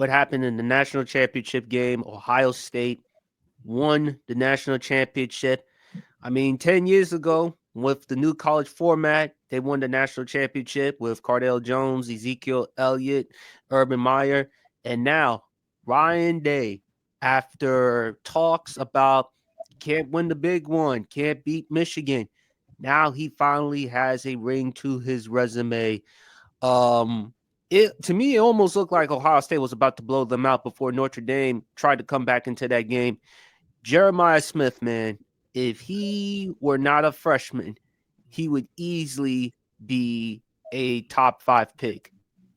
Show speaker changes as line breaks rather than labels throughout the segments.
what happened in the national championship game. Ohio State won the national championship. I mean, 10 years ago, with the new college format, they won the national championship with Cardale Jones, Ezekiel Elliott, Urban Meyer. And now, Ryan Day, after talks about can't win the big one, can't beat Michigan, now he finally has a ring to his resume. Um, it to me, it almost looked like Ohio State was about to blow them out before Notre Dame tried to come back into that game. Jeremiah Smith, man, if he were not a freshman, he would easily be a top 5 pick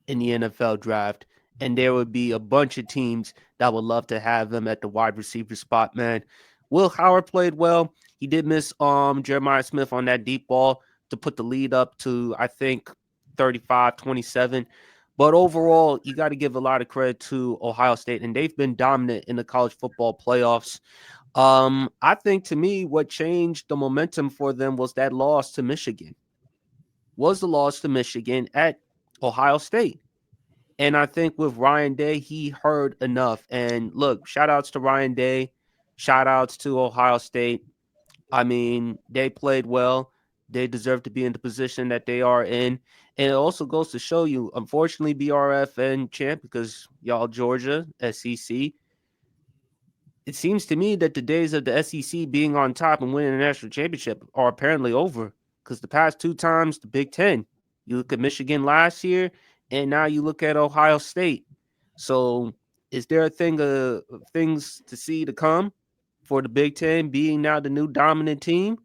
in the NFL draft. And there would be a bunch of teams that would love to have him at the wide receiver spot, man. Will Howard played well. He did miss Jeremiah Smith on that deep ball to put the lead up to, I think, 35-27. But overall, you got to give a lot of credit to Ohio State, and they've been dominant in the college football playoffs. I think to me, what changed the momentum for them was that loss to Michigan. Was the loss to Michigan at Ohio State. And I think with Ryan Day, he heard enough. And look, shout outs to Ryan Day, shout outs to Ohio State. I mean, they played well. They deserve to be in the position that they are in. And it also goes to show you, unfortunately, BRF and champ, because y'all Georgia, SEC, it seems to me that the days of the SEC being on top and winning the national championship are apparently over. Because the past 2 times, the Big Ten, you look at Michigan last year, and now you look at Ohio State. So, is there a thing of things to see to come for the Big Ten being now the new dominant team?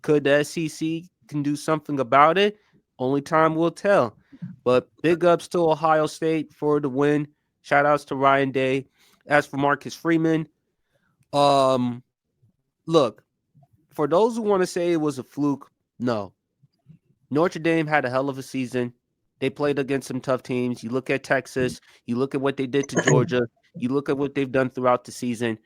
Could the SEC can do something about it? Only time will tell. But big ups to Ohio State for the win. Shout outs to Ryan Day. As for Marcus Freeman, um, look, for those who want to say it was a fluke, no. Notre Dame had a hell of a season. They played against some tough teams. You look at Texas, you look at what they did to Georgia, you look at what they've done throughout the season.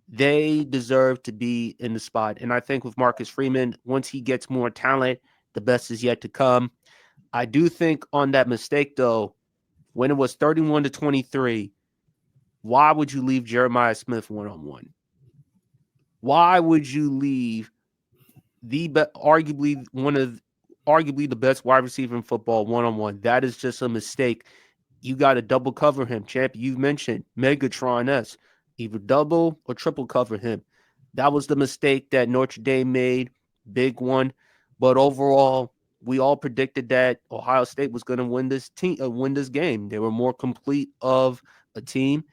They deserve to be in the spot. And I think with Marcus Freeman, once he gets more talent, the best is yet to come. I do think on that mistake, though, when it was 31-23, why would you leave Jeremiah Smith one-on-one? Why would you leave arguably the best wide receiver in football one-on-one? That is just a mistake. You got to double cover him, champ. You mentioned Megatron S. Either double or triple cover him. That was the mistake that Notre Dame made. Big one. But overall, we all predicted that Ohio State was going to win this game. They were more complete of a team.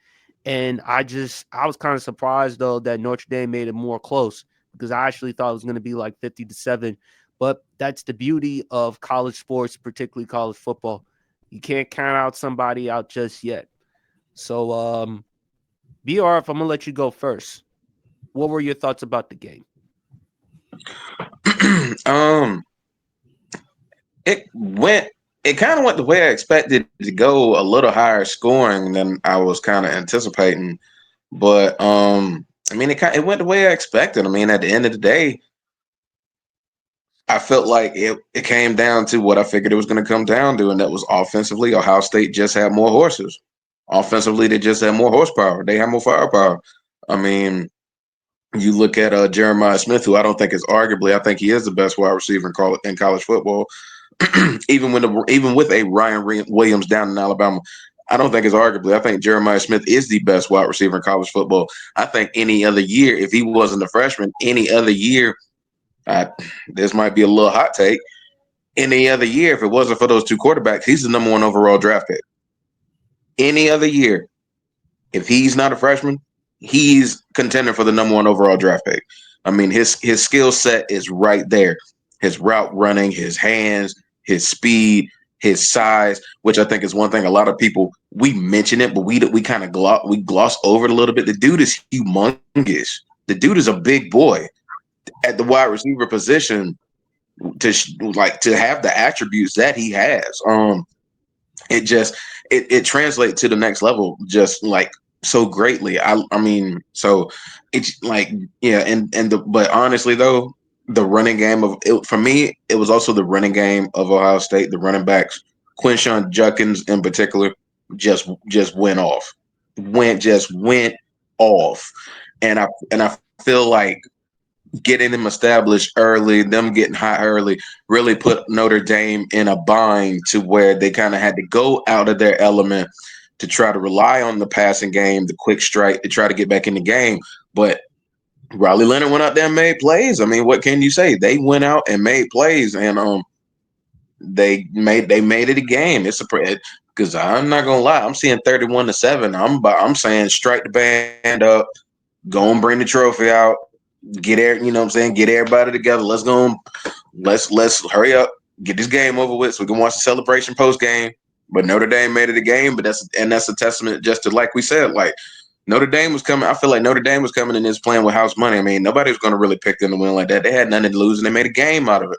And I was kind of surprised though that Notre Dame made it more close because I actually thought it was going to be like 50-7. But that's the beauty of college sports, particularly college football. You can't count out somebody out just yet. So, BRF, I'm gonna let you go first. What were your thoughts about the game?
um, it kind of went the way I expected it to go, a little higher scoring than I was kind of anticipating. But I mean, it went the way I expected. I mean, at the end of the day, I felt like it came down to what I figured it was going to come down to, and that was offensively, Ohio State just had more horses. Offensively, they just had more horsepower. They had more firepower. I mean, you look at Jeremiah Smith, who I don't think is arguably, I think he is the best wide receiver in college football. even with a Ryan Williams down in Alabama, I don't think it's arguably. I think Jeremiah Smith is the best wide receiver in college football. I think any other year, if he wasn't a freshman, any other year, this might be a little hot take. Any other year, if it wasn't for those 2 quarterbacks, he's the number 1 overall draft pick. Any other year, if he's not a freshman, he's contender for the number 1 overall draft pick. I mean, his skill set is right there. His route running, his hands, his speed, his size, which I think is one thing a lot of people, we mention it, but we kind of gloss over it a little bit. The dude is humongous. The dude is a big boy at the wide receiver position to have the attributes that he has. It translates to the next level just like so greatly. I mean, so it's like, yeah, but honestly though, the running game of it for me, it was also the running game of Ohio State, the running backs, Quinshon Judkins in particular. just went off, and I feel like getting them established early, them getting hot early, really put Notre Dame in a bind to where they kind of had to go out of their element to try to rely on the passing game, the quick strike to try to get back in the game. But Riley Leonard went out there and made plays. I mean, what can you say? They went out and made plays, and they made it a game. It's a because I'm not gonna lie, I'm seeing 31-7. I'm saying strike the band up, go and bring the trophy out, you know what I'm saying, get everybody together. Let's go. Let's hurry up, get this game over with so we can watch the celebration post game. But Notre Dame made it a game, but that's a testament just to, like we said, like Notre Dame was coming. I feel like Notre Dame was coming in this playing with house money. I mean, nobody was going to really pick them to win like that. They had nothing to lose, and they made a game out of it.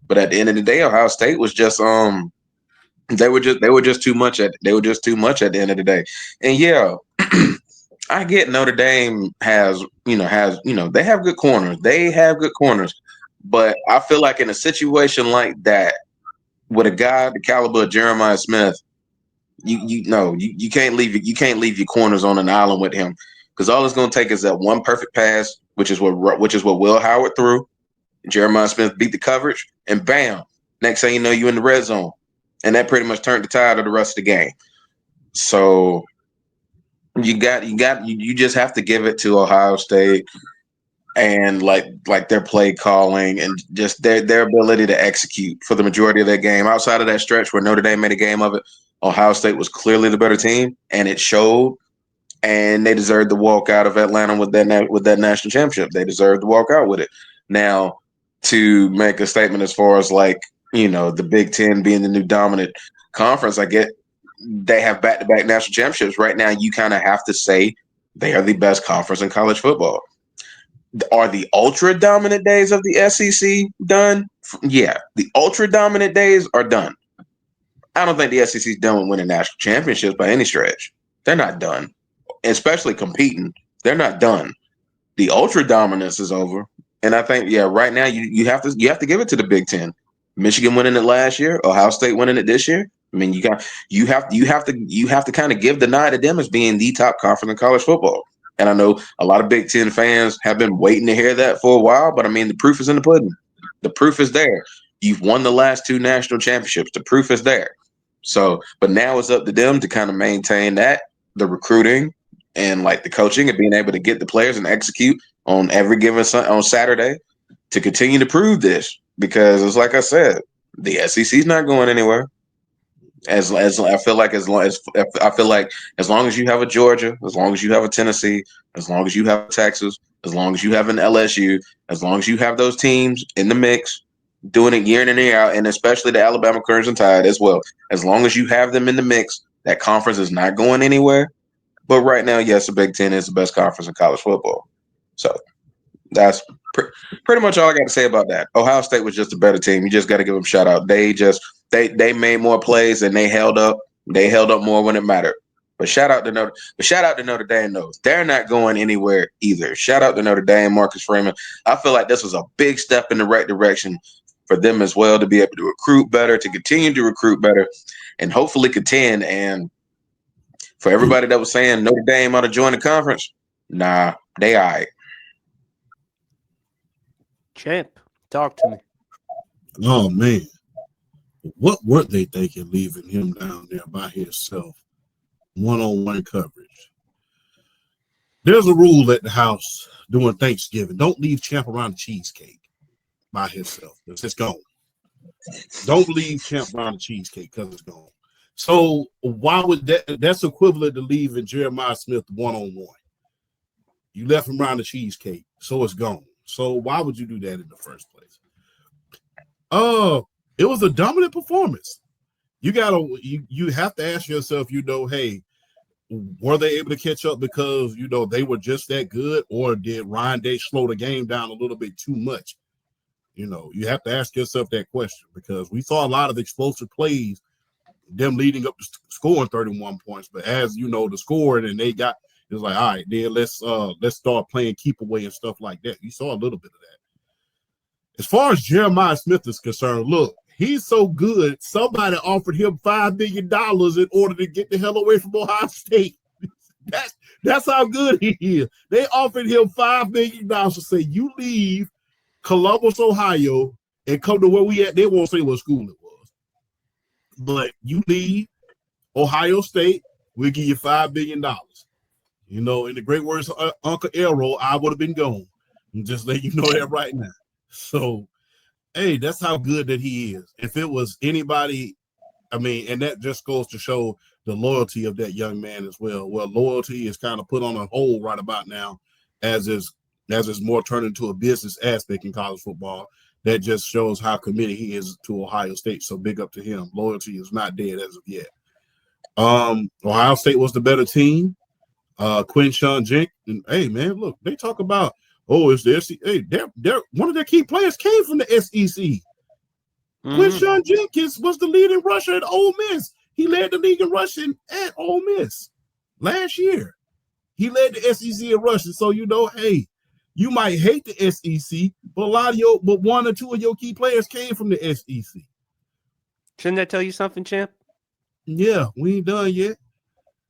But at the end of the day, Ohio State was just they were just too much at the end of the day. And yeah, I get Notre Dame they have good corners. They have good corners. But I feel like in a situation like that, with a guy the caliber of Jeremiah Smith, you can't leave your corners on an island with him, because all it's going to take is that one perfect pass, which is what Will Howard threw. Jeremiah Smith beat the coverage, and bam, next thing you know, you in the red zone, and that pretty much turned the tide of the rest of the game. So you just have to give it to Ohio State, and like their play calling and just their ability to execute for the majority of that game. Outside of that stretch where Notre Dame made a game of it, Ohio State was clearly the better team, and it showed. And they deserved to walk out of Atlanta with that national championship. They deserved to walk out with it. Now, to make a statement as far as the Big Ten being the new dominant conference, I get they have back-to-back national championships. Right now, you kind of have to say they are the best conference in college football. Are the ultra dominant days of the SEC done? Yeah, the ultra dominant days are done. I don't think the SEC is done with winning national championships by any stretch. They're not done, especially competing. They're not done. The ultra dominance is over, and I think right now you have to give it to the Big Ten. Michigan winning it last year, Ohio State winning it this year. I mean, you have to kind of give the nod to them as being the top conference in college football. And I know a lot of Big Ten fans have been waiting to hear that for a while, but I mean, the proof is in the pudding. The proof is there. You've won the last two national championships. The proof is there. So, but now it's up to them to kind of maintain that, the recruiting and like the coaching and being able to get the players and execute on every given on Saturday to continue to prove this. Because it's like I said, the SEC is not going anywhere. As I feel like as long as you have a Georgia, as long as you have a Tennessee, as long as you have Texas, as long as you have an LSU, as long as you have those teams in the mix, doing it year in and year out, and especially the Alabama Crimson Tide as well. As long as you have them in the mix, that conference is not going anywhere. But right now, yes, the Big Ten is the best conference in college football. So that's pretty much all I got to say about that. Ohio State was just a better team. You just got to give them a shout out. They made more plays and they held up. They held up more when it mattered. But shout out to Notre Dame. Though they're not going anywhere either. Shout out to Notre Dame, Marcus Freeman. I feel like this was a big step in the right direction for them as well, to be able to recruit better, to continue to recruit better, and hopefully contend. And for everybody that was saying Notre Dame ought to join the conference, nah, they all right.
Champ, talk to me.
Oh man, what were they thinking leaving him down there by himself, one-on-one coverage? There's a rule at the house during Thanksgiving: don't leave Champ around the cheesecake by himself. It's gone. Don't leave Champ around the cheesecake because it's gone. So why would that's equivalent to leaving Jeremiah Smith one-on-one? You left him around the cheesecake, so it's gone. So why would you do that in the first place? It was a dominant performance. You have to ask yourself, hey, were they able to catch up because they were just that good, or did Ryan Day slow the game down a little bit too much? You have to ask yourself that question, because we saw a lot of explosive plays, them leading up to scoring 31 points. But as the score, and they got, it was like, all right, then let's start playing keep away and stuff like that. You saw a little bit of that. As far as Jeremiah Smith is concerned, look, he's so good. Somebody offered him $5 million in order to get the hell away from Ohio State. That's how good he is. They offered him $5 million to say, you leave Columbus, Ohio, and come to where we at. They won't say what school it was. But you leave Ohio State, we'll give you $5 billion. You know, in the great words of Uncle Elroy, I would have been gone. I'm just letting you know that right now. So, hey, that's how good that he is. If it was anybody, I mean, and that just goes to show the loyalty of that young man as well. Well, loyalty is kind of put on a hold right about now as is more turned into a business aspect in college football. That just shows how committed he is to Ohio State. So big up to him. Loyalty is not dead as of yet. Ohio State was the better team. Quinshawn Jenkins. Hey, man, look, they talk about, it's the SEC. Hey, they're one of their key players came from the SEC. Mm-hmm. Quinshawn Jenkins was the leading rusher at Ole Miss. He led the league in rushing at Ole Miss last year. He led the SEC in rushing. So, you know, hey, you might hate the SEC, but one or two of your key players came from the SEC.
Shouldn't that tell you something, champ?
Yeah, we ain't done yet.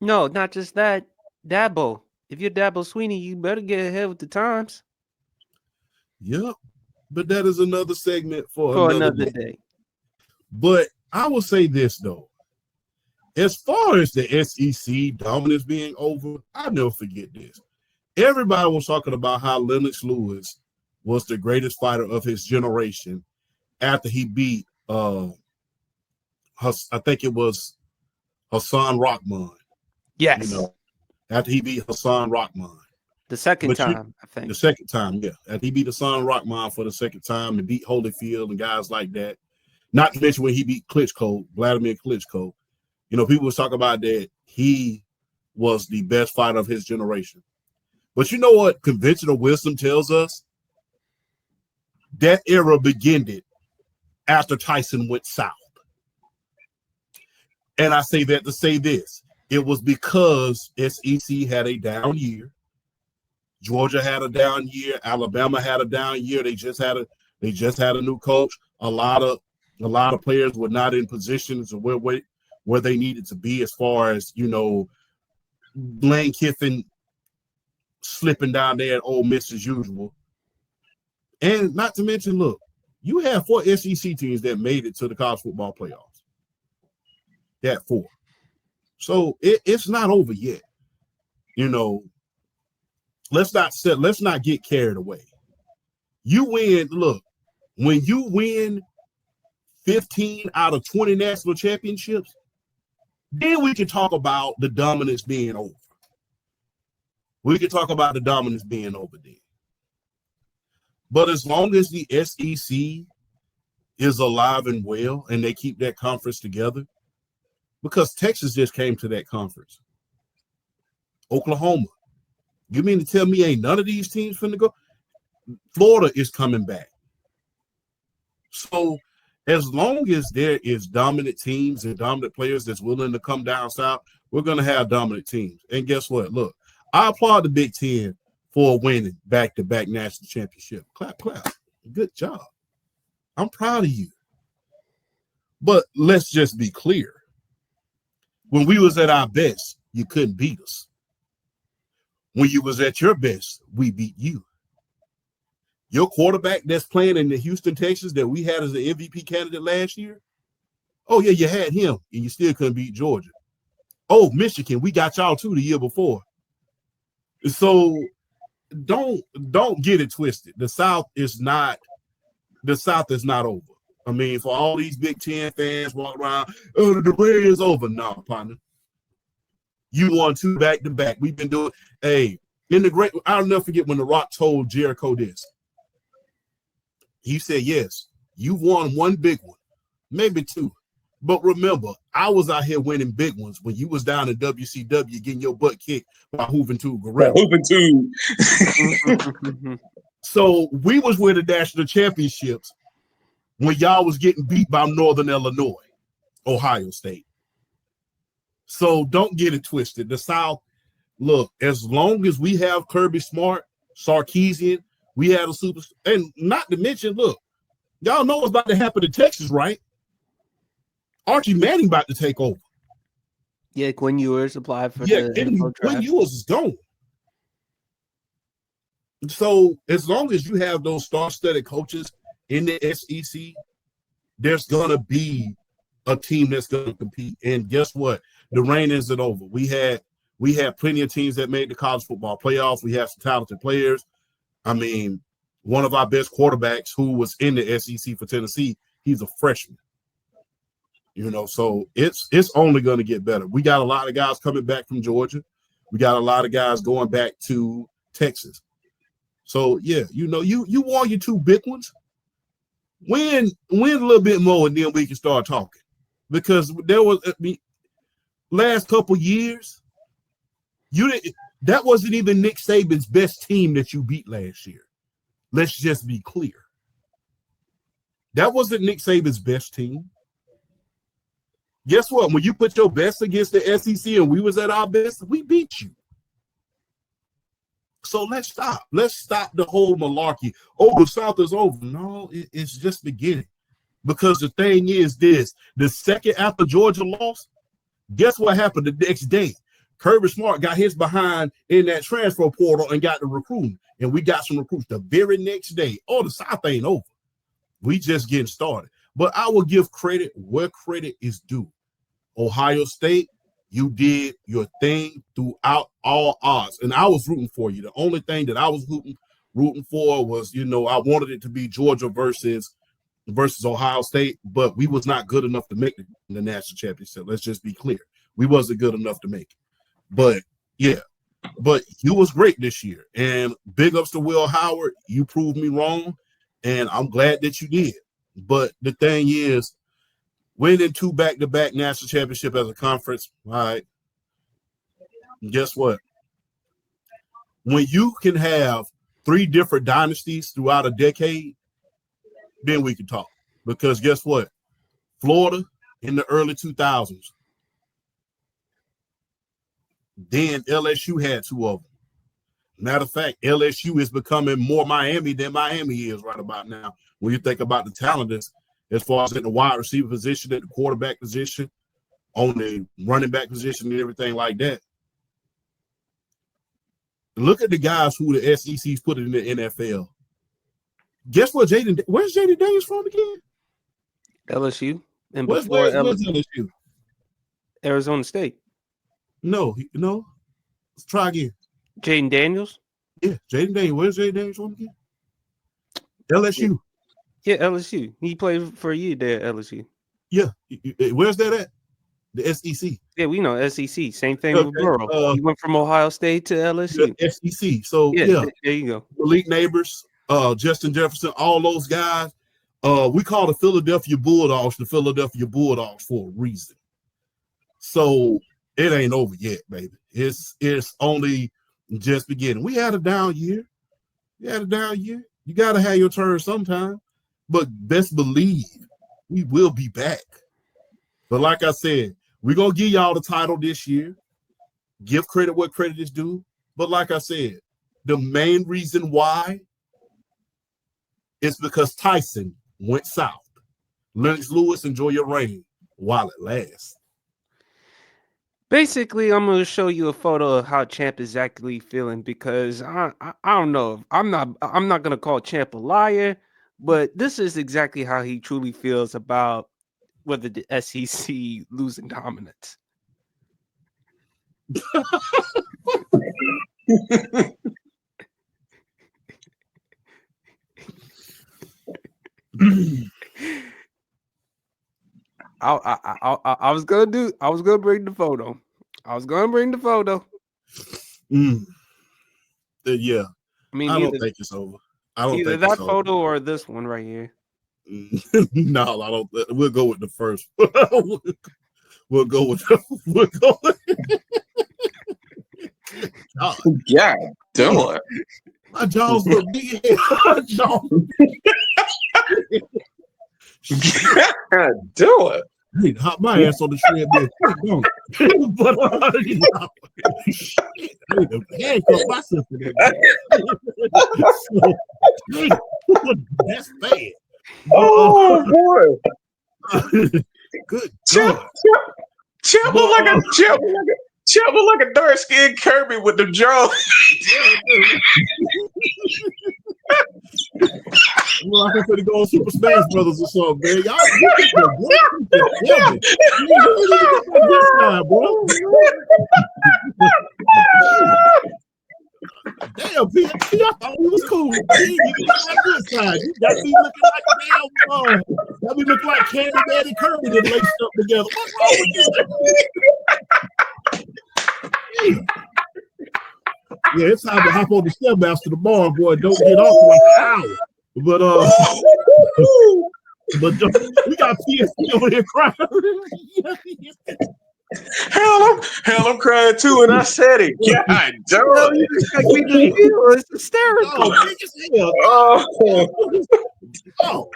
No, not just that. Dabo. If you're Dabo Sweeney, you better get ahead with the times.
Yep. But that is another segment for another day. But I will say this, though. As far as the SEC dominance being over, I'll never forget this. Everybody was talking about how Lennox Lewis was the greatest fighter of his generation after he beat, I think it was Hassan Rahman.
Yes.
You know, after he beat Hassan Rahman.
The second time, I think.
The second time, yeah. After he beat Hassan Rahman for the second time and beat Holyfield and guys like that. Not to mention when he beat Vladimir Klitschko. You know, people was talking about that he was the best fighter of his generation. But you know what conventional wisdom tells us? That era began after Tyson went south. And I say that to say this. It was because SEC had a down year. Georgia had a down year. Alabama had a down year. They just had a new coach. A lot of players were not in positions where they needed to be as far as, you know, Lane Kiffin slipping down there at Ole Miss as usual. And not to mention, look, you have 4 SEC teams that made it to the college football playoffs. That 4. So it's not over yet. You know, let's not get carried away. You win, look, when you win 15 out of 20 national championships, then we can talk about the dominance being over. We can talk about the dominance being over then. But as long as the SEC is alive and well and they keep that conference together, because Texas just came to that conference. Oklahoma. You mean to tell me ain't none of these teams finna go? Florida is coming back. So as long as there is dominant teams and dominant players that's willing to come down south, we're going to have dominant teams. And guess what? Look, I applaud the Big Ten for winning back-to-back national championship. Clap, clap. Good job. I'm proud of you. But let's just be clear. When we was at our best, you couldn't beat us. When you was at your best, we beat you. Your quarterback that's playing in the Houston Texans that we had as an MVP candidate last year, oh, yeah, you had him, and you still couldn't beat Georgia. Oh, Michigan, we got y'all too the year before. So don't get it twisted. The South is not over. I mean, for all these Big Ten fans walking around, the rain is over. No, partner. You won 2 back-to-back. We've been doing, I'll never forget when The Rock told Jericho this. He said, yes, you won 1 big one, maybe 2. But remember, I was out here winning big ones when you was down in WCW getting your butt kicked by Juventud Guerrero. So we was winning national championships when y'all was getting beat by Northern Illinois, Ohio State. So don't get it twisted. The South, look, as long as we have Kirby Smart, Sarkisian, we have a super, and not to mention, look, y'all know what's about to happen to Texas, right? Archie Manning about to take over.
Yeah, Quinn Ewers applied for the NFL
Quinn
draft.
Ewers is gone. So as long as you have those star-studded coaches in the SEC, there's gonna be a team that's gonna compete. And guess what? The reign isn't over. We had plenty of teams that made the college football playoffs. We have some talented players. I mean, one of our best quarterbacks who was in the SEC for Tennessee, he's a freshman. So it's only going to get better. We got a lot of guys coming back from Georgia. We got a lot of guys going back to Texas. So yeah, you won your two big ones. Win a little bit more, and then we can start talking. Because there was last couple years, that wasn't even Nick Saban's best team that you beat last year. Let's just be clear. That wasn't Nick Saban's best team. Guess what? When you put your best against the SEC and we was at our best, we beat you. So let's stop. Let's stop the whole malarkey. Oh, the South is over. No, it's just beginning. Because the thing is this, the second after Georgia lost, guess what happened the next day? Kirby Smart got his behind in that transfer portal and got the recruiting. And we got some recruits the very next day. Oh, the South ain't over. We just getting started. But I will give credit where credit is due. Ohio State, you did your thing throughout all odds. And I was rooting for you. The only thing that I was rooting for was, I wanted it to be Georgia versus Ohio State, but we was not good enough to make the national championship. Let's just be clear. We wasn't good enough to make it. But, yeah. But you was great this year. And big ups to Will Howard. You proved me wrong, and I'm glad that you did. But the thing is, winning 2 back-to-back national championship as a conference, all right, guess what? When you can have 3 different dynasties throughout a decade, then we can talk. Because guess what? Florida in the early 2000s. Then LSU had 2 of them. Matter of fact, LSU is becoming more Miami than Miami is right about now. When you think about the talent as far as in the wide receiver position, at the quarterback position, on the running back position and everything like that. Look at the guys who the SEC's put in the NFL. Guess what, where's Jaden Daniels from again?
LSU. And
where's LSU?
Arizona State.
No. Let's try again.
Jaden Daniels?
Yeah, Jaden Daniels. Where's Jaden Daniels from again? LSU.
Yeah, LSU. He played for a year there at LSU.
Yeah. Where's that at? The SEC.
Yeah, we know SEC. Same thing with Burrow. He went from Ohio State to LSU.
SEC. So,
yeah. There you go.
Malik Neighbors, Justin Jefferson, all those guys. We call the Philadelphia Bulldogs for a reason. So, it ain't over yet, baby. It's only just beginning. We had a down year. You got to have your turn sometime. But best believe we will be back. But like I said, we're going to give y'all the title this year. Give credit where credit is due. But like I said, the main reason why is because Tyson went south. Lennox Lewis, enjoy your reign while it lasts.
Basically, I'm going to show you a photo of how Champ is exactly feeling because I don't know. I'm not going to call Champ a liar, but this is exactly how he truly feels about whether the SEC losing dominance. I was gonna bring the photo.
Yeah.
I mean,
I don't think it's over.
Either that photo or this one right here.
No, I don't. We'll go with the first. We'll go with.
Yeah, do it.
My jaws look big.
Do it.
I need to hop my ass on the treadmill. But I need to handcuff myself to that. That's bad.
Oh boy.
Good
Chip,
God.
Chip
But,
look like a Chip look like a dark skinned Kirby with the jaw.
Well, I could go on Super Smash Brothers or something, man. Y'all get the one together. You need to get back this side, bro. Damn, PNP, I thought we was cool. You need to get back this side. You got me looking like a damn, got me looking like Candy Daddy Kirby that laced up together. What's wrong with you? Yeah, it's time to hop on the Stairmaster tomorrow, boy. Don't get off for like an hour. But we got PSP on here crying.
Hell, I'm crying too, and I said it. God damn.
You expect me to feel it's hysterical.
Oh, big as hell. Oh.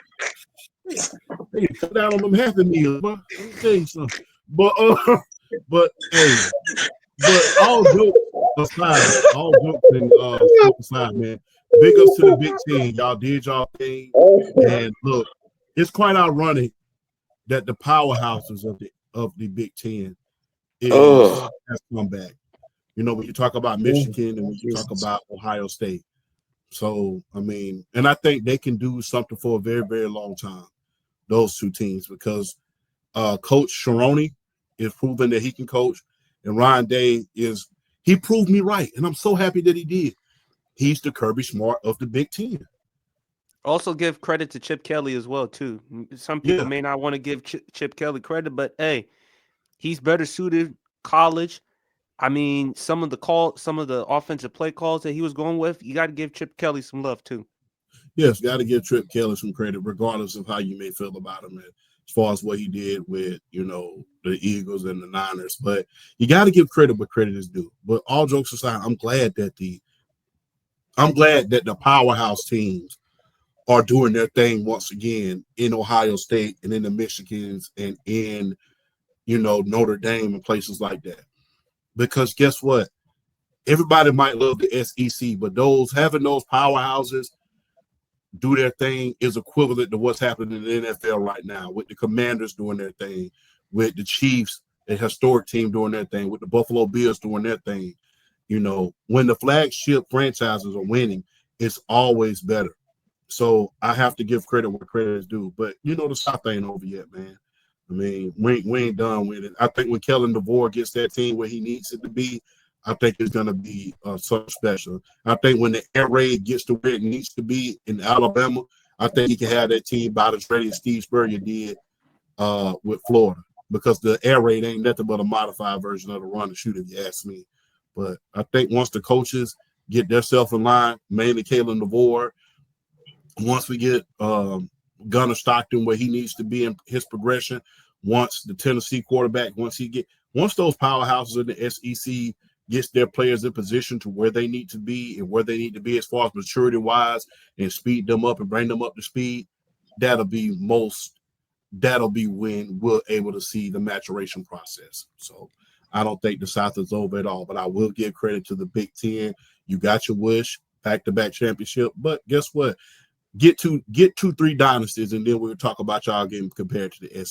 Hey, cut down on them Happy Meals, but let me tell you something. But hey, but all jokes and aside, man. Big ups to the Big Ten. Y'all did y'all thing. And look, it's quite ironic that the powerhouses of the Big Ten has come back. You know, when you talk about Michigan and when you talk about Ohio State. So, I mean, and I think they can do something for a very, very long time, those two teams, because Coach Sharoni is proving that he can coach, and Ryan Day he proved me right, and I'm so happy that he did. He's the Kirby Smart of the Big Ten.
Also, give credit to Chip Kelly as well, too. Some people may not want to give Chip Kelly credit, but hey, he's better suited college. I mean, some of the offensive play calls that he was going with, you got to give Chip Kelly some love too.
Yes, got to give Chip Kelly some credit, regardless of how you may feel about him, as far as what he did with, you know, the Eagles and the Niners. But you got to give credit where credit is due. But all jokes aside, I'm glad that the powerhouse teams are doing their thing once again in Ohio State and in the Michigans and in, you know, Notre Dame and places like that. Because guess what? Everybody might love the SEC, but having those powerhouses do their thing is equivalent to what's happening in the NFL right now, with the Commanders doing their thing, with the Chiefs, the historic team doing their thing, with the Buffalo Bills doing their thing. You know, when the flagship franchises are winning, it's always better. So I have to give credit where credit is due. But, you know, the South ain't over yet, man. I mean, we ain't done with it. I think when Kellen DeVore gets that team where he needs it to be, I think it's going to be something special. I think when the air raid gets to where it needs to be in Alabama, I think he can have that team about as ready as Steve Spurrier did with Florida, because the air raid ain't nothing but a modified version of the run and shoot, if you ask me. But I think once the coaches get themselves in line, mainly Kalen DeVore, once we get Gunnar Stockton where he needs to be in his progression, once the Tennessee quarterback, once those powerhouses in the SEC gets their players in position to where they need to be and where they need to be as far as maturity wise, and speed them up and bring them up to speed, that'll be when we're able to see the maturation process. So I don't think the South is over at all, but I will give credit to the Big Ten. You got your wish, back-to-back championship, but guess what? Get 2-3 dynasties, and then we'll talk about y'all game compared to the SEC.